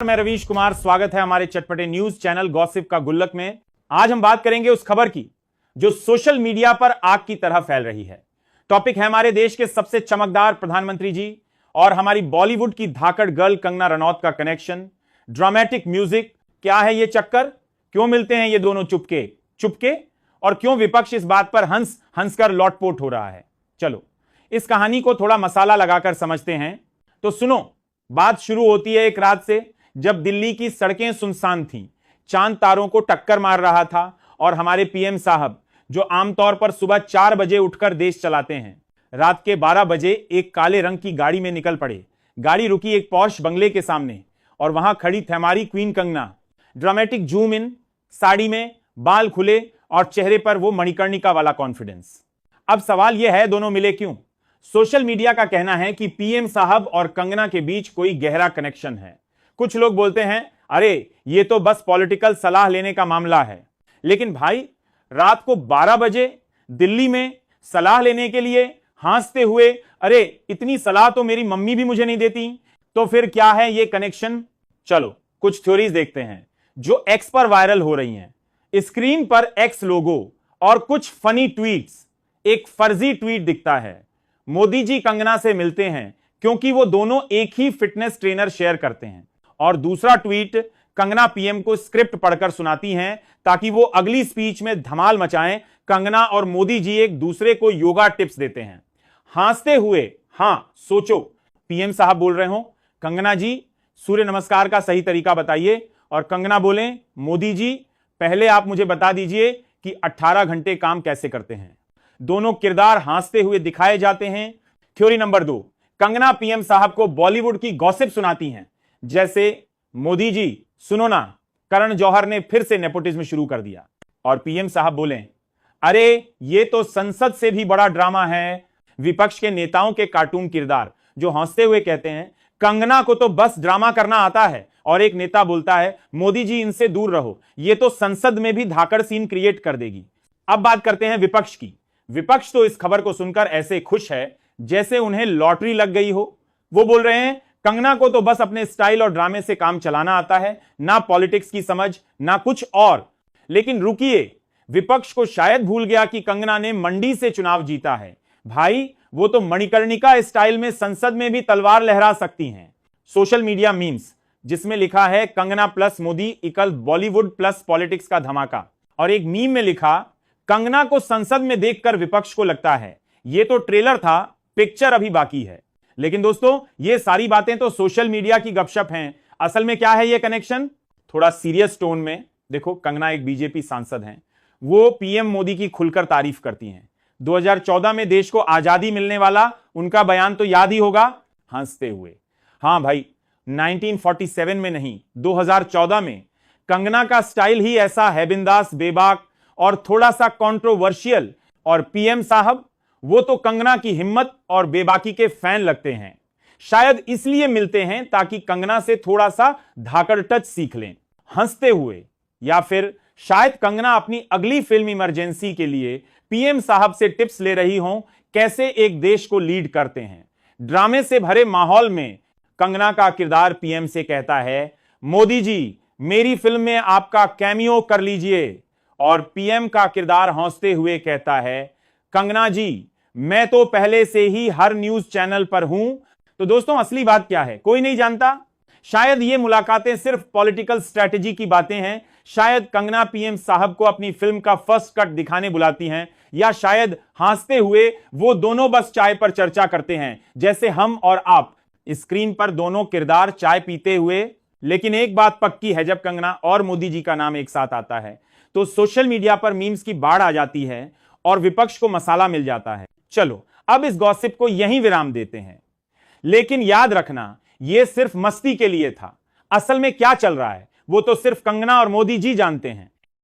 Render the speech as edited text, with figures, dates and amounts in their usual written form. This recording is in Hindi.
मैं रवीश कुमार, स्वागत है हमारे चटपटे न्यूज चैनल गॉसिप का गुल्लक में। आज हम बात करेंगे उस खबर की जो सोशल मीडिया पर आग की तरह फैल रही है। टॉपिक है हमारे देश के सबसे चमकदार प्रधानमंत्री जी और हमारी बॉलीवुड की धाकड़ गर्ल कंगना रनौत का कनेक्शन, ड्रामेटिक म्यूजिक। क्या है ये चक्कर? क्यों मिलते हैं ये दोनों चुपके चुपके? और क्यों विपक्ष इस बात पर हंस हंसकर लौटपोट हो रहा है? चलो इस कहानी को थोड़ा मसाला लगाकर समझते हैं। तो सुनो, बात शुरू होती है एक रात से जब दिल्ली की सड़कें सुनसान थीं, चांद तारों को टक्कर मार रहा था और हमारे पीएम साहब, जो आमतौर पर सुबह 4 बजे उठकर देश चलाते हैं, रात के 12 बजे एक काले रंग की गाड़ी में निकल पड़े। गाड़ी रुकी एक पॉश बंगले के सामने और वहां खड़ी थी हमारी queen Kangana. Dramatic zoom in, sari में, बाल खुले और चेहरे पर वो मणिकर्णिका वाला कॉन्फिडेंस। अब सवाल यह है, दोनों मिले क्यों? सोशल मीडिया का कहना है कि पीएम साहब और कंगना के बीच कोई गहरा कनेक्शन है। कुछ लोग बोलते हैं अरे ये तो बस पॉलिटिकल सलाह लेने का मामला है। लेकिन भाई, रात को 12 बजे दिल्ली में सलाह लेने के लिए हंसते हुए, अरे इतनी सलाह तो मेरी मम्मी भी मुझे नहीं देती, तो फिर क्या है ये कनेक्शन? चलो कुछ थ्योरीज देखते हैं जो एक्स पर वायरल हो रही हैं। स्क्रीन पर एक्स लोगो और कुछ फनी ट्वीट्स। एक फर्जी ट्वीट दिखता है, मोदी जी कंगना से मिलते हैं क्योंकि वो दोनों एक ही फिटनेस ट्रेनर शेयर करते हैं। और दूसरा ट्वीट, कंगना पीएम को स्क्रिप्ट पढ़कर सुनाती हैं ताकि वो अगली स्पीच में धमाल मचाएं। कंगना और मोदी जी एक दूसरे को योगा टिप्स देते हैं हंसते हुए। हां सोचो, पीएम साहब बोल रहे हो कंगना जी सूर्य नमस्कार का सही तरीका बताइए, और कंगना बोले मोदी जी पहले आप मुझे बता दीजिए कि 18 घंटे काम कैसे करते हैं। दोनों किरदार हंसते हुए दिखाए जाते हैं। थ्योरी नंबर 2, कंगना पीएम साहब को बॉलीवुड की गॉसिप सुनाती हैं, जैसे मोदी जी सुनो ना, करण जौहर ने फिर से नेपोटिज्म शुरू कर दिया। और पीएम साहब बोले अरे ये तो संसद से भी बड़ा ड्रामा है। विपक्ष के नेताओं के कार्टून किरदार जो हंसते हुए कहते हैं कंगना को तो बस ड्रामा करना आता है, और एक नेता बोलता है मोदी जी इनसे दूर रहो, ये तो संसद में भी धाकड़ सीन क्रिएट कर देगी। अब बात करते हैं विपक्ष की। विपक्ष तो इस खबर को सुनकर ऐसे खुश है जैसे उन्हें लॉटरी लग गई हो। वो बोल रहे हैं कंगना को तो बस अपने स्टाइल और ड्रामे से काम चलाना आता है, ना पॉलिटिक्स की समझ ना कुछ और। लेकिन रुकिए, विपक्ष को शायद भूल गया कि कंगना ने मंडी से चुनाव जीता है। भाई वो तो मणिकर्णिका स्टाइल में संसद में भी तलवार लहरा सकती हैं। सोशल मीडिया मीम्स जिसमें लिखा है Kangana plus Modi equal Bollywood plus politics का धमाका, और एक मीम में लिखा कंगना को संसद में देखकर विपक्ष को लगता है ये तो ट्रेलर था, पिक्चर अभी बाकी है। लेकिन दोस्तों ये सारी बातें तो सोशल मीडिया की गपशप हैं। असल में क्या है ये कनेक्शन? थोड़ा सीरियस टोन में देखो, कंगना एक बीजेपी सांसद हैं, वो पीएम मोदी की खुलकर तारीफ करती हैं। 2014 में देश को आजादी मिलने वाला उनका बयान तो याद ही होगा, हंसते हुए। हां भाई, 1947 में नहीं, 2014 में कंगना का स्टाइल ही ऐसा है, बिंदास, बेबाक और थोड़ा सा कंट्रोवर्शियल। और पीएम साहब वो तो कंगना की हिम्मत और बेबाकी के फैन लगते हैं। शायद इसलिए मिलते हैं ताकि कंगना से थोड़ा सा धाकड़ टच सीख लें हंसते हुए। या फिर शायद कंगना अपनी अगली फिल्म इमरजेंसी के लिए पीएम साहब से टिप्स ले रही हों कैसे एक देश को लीड करते हैं। ड्रामे से भरे माहौल में कंगना का किरदार पीएम से कहता है मोदी जी मेरी फिल्म में आपका कैमियो कर लीजिए, और पीएम का किरदार हंसते हुए कहता है कंगना जी मैं तो पहले से ही हर न्यूज चैनल पर हूं। तो दोस्तों असली बात क्या है कोई नहीं जानता। शायद ये मुलाकातें सिर्फ पॉलिटिकल स्ट्रेटेजी की बातें हैं। शायद कंगना पीएम साहब को अपनी फिल्म का फर्स्ट कट दिखाने बुलाती हैं, या शायद हंसते हुए वो दोनों बस चाय पर चर्चा करते हैं जैसे हम और आप। स्क्रीन पर दोनों किरदार चाय पीते हुए। लेकिन एक बात पक्की है, जब कंगना और मोदी जी का नाम एक साथ आता है तो सोशल मीडिया पर मीम्स की बाढ़ आ जाती है और विपक्ष को मसाला मिल जाता है। चलो अब इस गॉसिप को यहीं विराम देते हैं, लेकिन याद रखना यह सिर्फ मस्ती के लिए था। असल में क्या चल रहा है वो तो सिर्फ कंगना और मोदी जी जानते हैं।